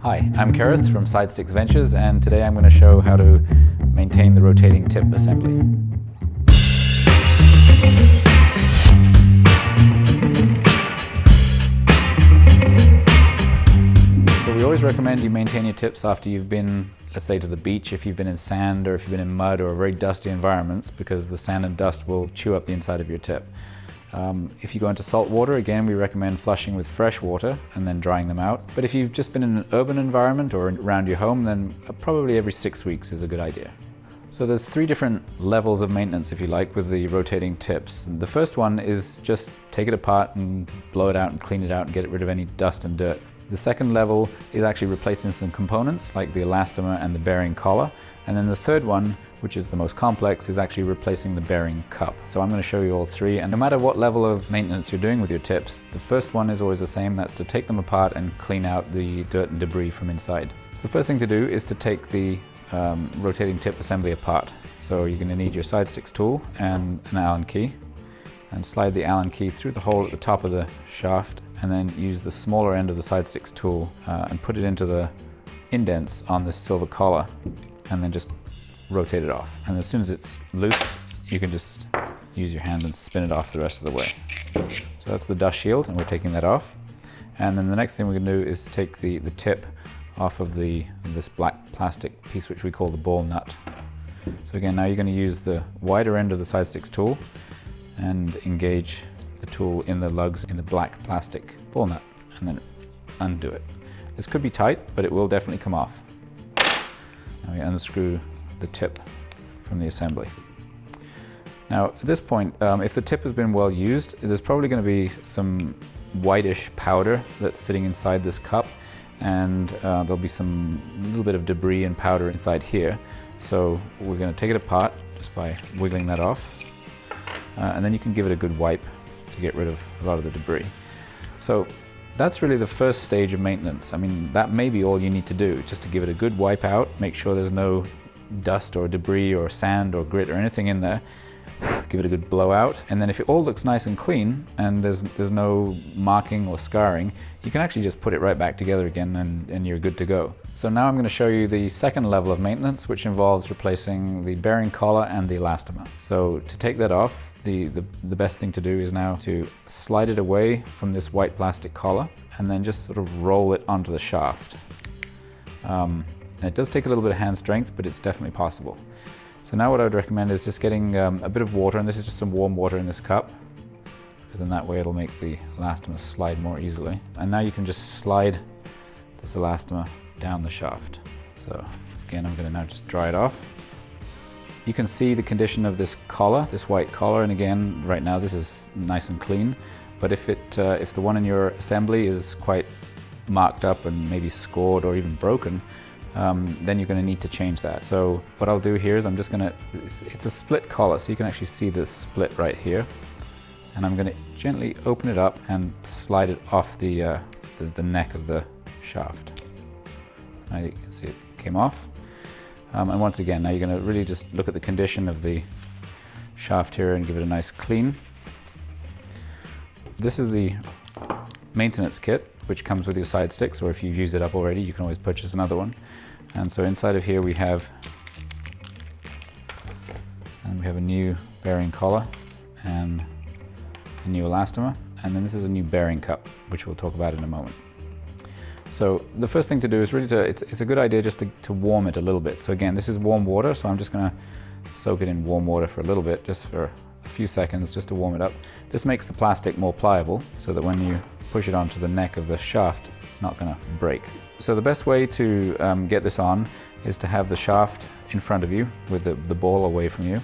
Hi, I'm Kareth from SideStix Ventures, and today I'm going to show how to maintain the rotating tip assembly. So we always recommend you maintain your tips after you've been, let's say, to the beach, if you've been in sand or if you've been in mud or very dusty environments, because the sand and dust will chew up the inside of your tip. If you go into salt water, again, we recommend flushing with fresh water and then drying them out. But if you've just been in an urban environment or around your home, then probably every 6 weeks is a good idea. So there's 3 different levels of maintenance, if you like, with the rotating tips. The first one is just take it apart and blow it out and clean it out and get rid of any dust and dirt. The second level is actually replacing some components like the elastomer and the bearing collar. And then the third one, which is the most complex, is actually replacing the bearing cup. So I'm going to show you all 3, and no matter what level of maintenance you're doing with your tips, the first one is always the same. That's to take them apart and clean out the dirt and debris from inside. So the first thing to do is to take the rotating tip assembly apart. So you're going to need your SideStix tool and an Allen key, and slide the Allen key through the hole at the top of the shaft, and then use the smaller end of the SideStix tool and put it into the indents on this silver collar, and then just rotate it off. And as soon as it's loose, you can just use your hand and spin it off the rest of the way. So that's the dust shield, and we're taking that off. And then the next thing we're going to do is take the tip off of this black plastic piece, which we call the ball nut. So again, now you're going to use the wider end of the SideStix tool and engage the tool in the lugs in the black plastic ball nut, and then undo it. This could be tight, but it will definitely come off. Now we unscrew the tip from the assembly. Now at this point, if the tip has been well used, there's probably going to be some whitish powder that's sitting inside this cup, and there'll be some little bit of debris and powder inside here. So we're going to take it apart just by wiggling that off, and then you can give it a good wipe to get rid of a lot of the debris. So that's really the first stage of maintenance. I mean, that may be all you need to do, just to give it a good wipe out, make sure there's no dust or debris or sand or grit or anything in there. Give it a good blowout, and then if it all looks nice and clean and there's no marking or scarring, you can actually just put it right back together again, and you're good to go. So now I'm going to show you the second level of maintenance, which involves replacing the bearing collar and the elastomer. So to take that off, the best thing to do is now to slide it away from this white plastic collar and then just sort of roll it onto the shaft. It does take a little bit of hand strength, but it's definitely possible. So now what I would recommend is just getting a bit of water, and this is just some warm water in this cup, because in that way it'll make the elastomer slide more easily. And now you can just slide this elastomer down the shaft. So again, I'm going to now just dry it off. You can see the condition of this collar, this white collar, and again, right now this is nice and clean. But if the one in your assembly is quite marked up and maybe scored or even broken, then you're going to need to change that. So what I'll do here is I'm just going to, it's a split collar, so you can actually see the split right here. And I'm going to gently open it up and slide it off the neck of the shaft. Now you can see it came off. And once again, now you're going to really just look at the condition of the shaft here and give it a nice clean. This is the maintenance kit, which comes with your SideStix, or if you've used it up already, you can always purchase another one. And so inside of here we have a new bearing collar and a new elastomer, and then this is a new bearing cup, which we'll talk about in a moment. So the first thing to do is really it's a good idea just to warm it a little bit. So again, this is warm water, so I'm just going to soak it in warm water for a little bit, just for a few seconds, just to warm it up. This makes the plastic more pliable, so that when you push it onto the neck of the shaft, it's not going to break. So the best way to get this on is to have the shaft in front of you with the ball away from you,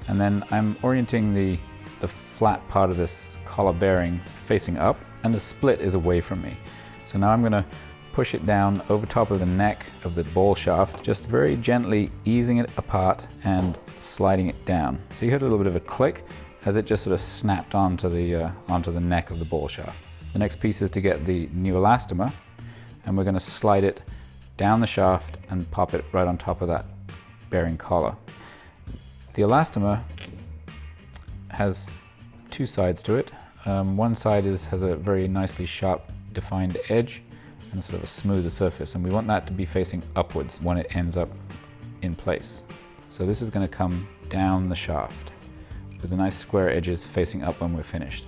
and then I'm orienting the flat part of this collar bearing facing up, and the split is away from me. So now I'm going to push it down over top of the neck of the ball shaft, just very gently easing it apart and sliding it down. So you heard a little bit of a click as it just sort of snapped onto the neck of the ball shaft. The next piece is to get the new elastomer, and we're going to slide it down the shaft and pop it right on top of that bearing collar. The elastomer has 2 sides to it. One side has a very nicely sharp defined edge, and a sort of a smoother surface, and we want that to be facing upwards when it ends up in place. So this is going to come down the shaft with the nice square edges facing up when we're finished.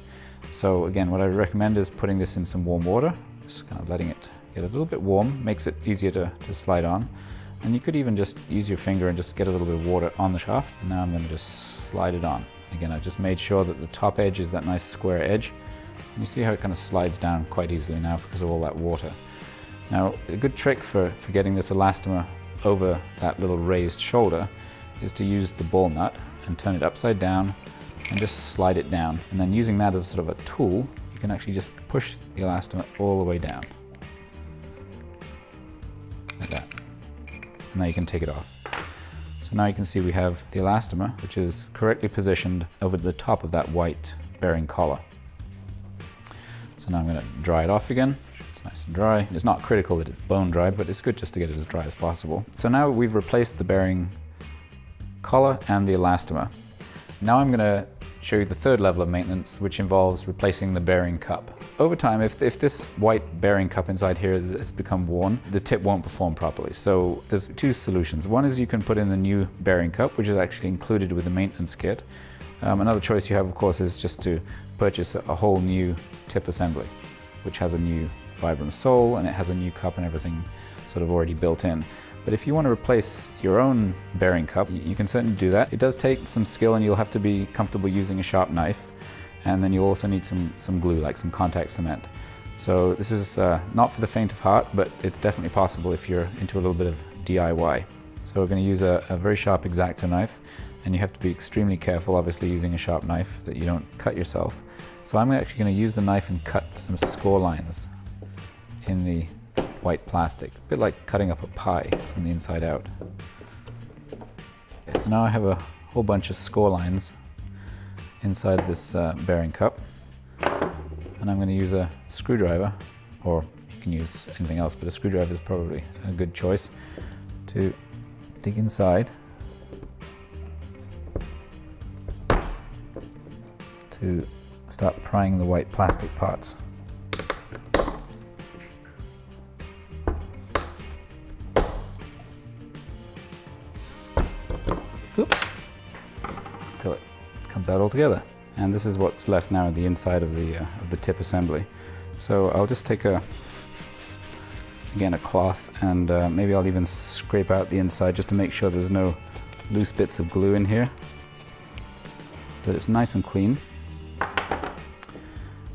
So again, what I recommend is putting this in some warm water, just kind of letting it get a little bit warm, makes it easier to slide on. And you could even just use your finger and just get a little bit of water on the shaft. And now I'm going to just slide it on. Again, I've just made sure that the top edge is that nice square edge. And you see how it kind of slides down quite easily now because of all that water. Now, a good trick for getting this elastomer over that little raised shoulder is to use the ball nut and turn it upside down and just slide it down. And then using that as sort of a tool, you can actually just push the elastomer all the way down. Like that. And now you can take it off. So now you can see we have the elastomer, which is correctly positioned over the top of that white bearing collar. So now I'm going to dry it off again. It's nice and dry. It's not critical that it's bone dry, but it's good just to get it as dry as possible. So now we've replaced the bearing collar and the elastomer. Now I'm going to show you the third level of maintenance, which involves replacing the bearing cup. Over time, if this white bearing cup inside here has become worn, the tip won't perform properly. So there's two solutions. One is you can put in the new bearing cup, which is actually included with the maintenance kit. Another choice you have, of course, is just to purchase a whole new tip assembly, which has a new Vibram sole and it has a new cup and everything sort of already built in. But if you want to replace your own bearing cup, you can certainly do that. It does take some skill and you'll have to be comfortable using a sharp knife. And then you'll also need some glue, like some contact cement. So this is not for the faint of heart, but it's definitely possible if you're into a little bit of DIY. So we're going to use a very sharp X-Acto knife, and you have to be extremely careful, obviously, using a sharp knife that you don't cut yourself. So I'm actually going to use the knife and cut some score lines in the white plastic, a bit like cutting up a pie from the inside out. Okay, so now I have a whole bunch of score lines inside this bearing cup, and I'm going to use a screwdriver, or you can use anything else, but a screwdriver is probably a good choice, to dig inside to start prying the white plastic parts. Oops. Until it comes out all together. And this is what's left now at the inside of the tip assembly. So I'll just take again a cloth, and maybe I'll even scrape out the inside just to make sure there's no loose bits of glue in here, that it's nice and clean.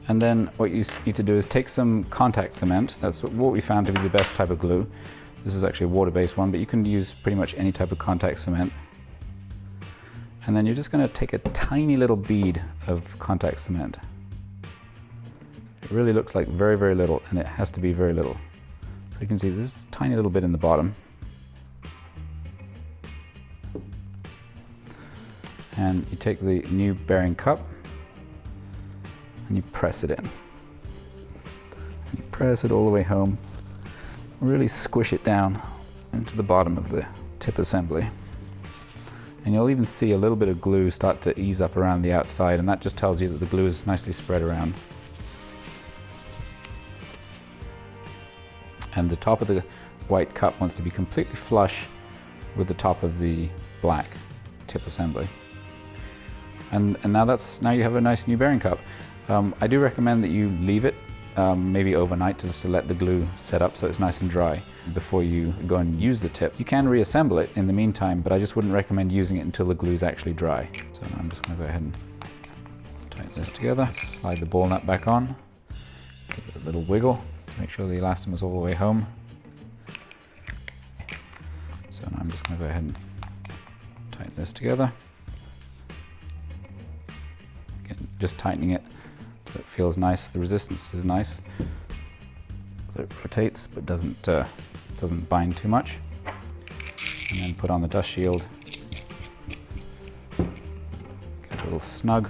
And then what you need to do is take some contact cement. That's what we found to be the best type of glue. This is actually a water-based one, but you can use pretty much any type of contact cement. And then you're just going to take a tiny little bead of contact cement. It really looks like very, very little, and it has to be very little. So you can see this is a tiny little bit in the bottom. And you take the new bearing cup and you press it in. And you press it all the way home. Really squish it down into the bottom of the tip assembly. And you'll even see a little bit of glue start to ease up around the outside, and that just tells you that the glue is nicely spread around. And the top of the white cup wants to be completely flush with the top of the black tip assembly. And now you have a nice new bearing cup. I do recommend that you leave it maybe overnight just to let the glue set up so it's nice and dry before you go and use the tip. You can reassemble it in the meantime, but I just wouldn't recommend using it until the glue is actually dry. So now I'm just going to go ahead and tighten this together, slide the ball nut back on, give it a little wiggle to make sure the elastomer is all the way home. So now I'm just going to go ahead and tighten this together. Again, just tightening it so it feels nice. The resistance is nice, so it rotates but doesn't bind too much. And then put on the dust shield. Get a little snug.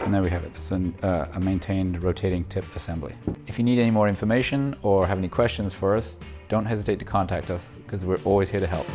And there we have it. It's a maintained rotating tip assembly. If you need any more information or have any questions for us, don't hesitate to contact us, because we're always here to help.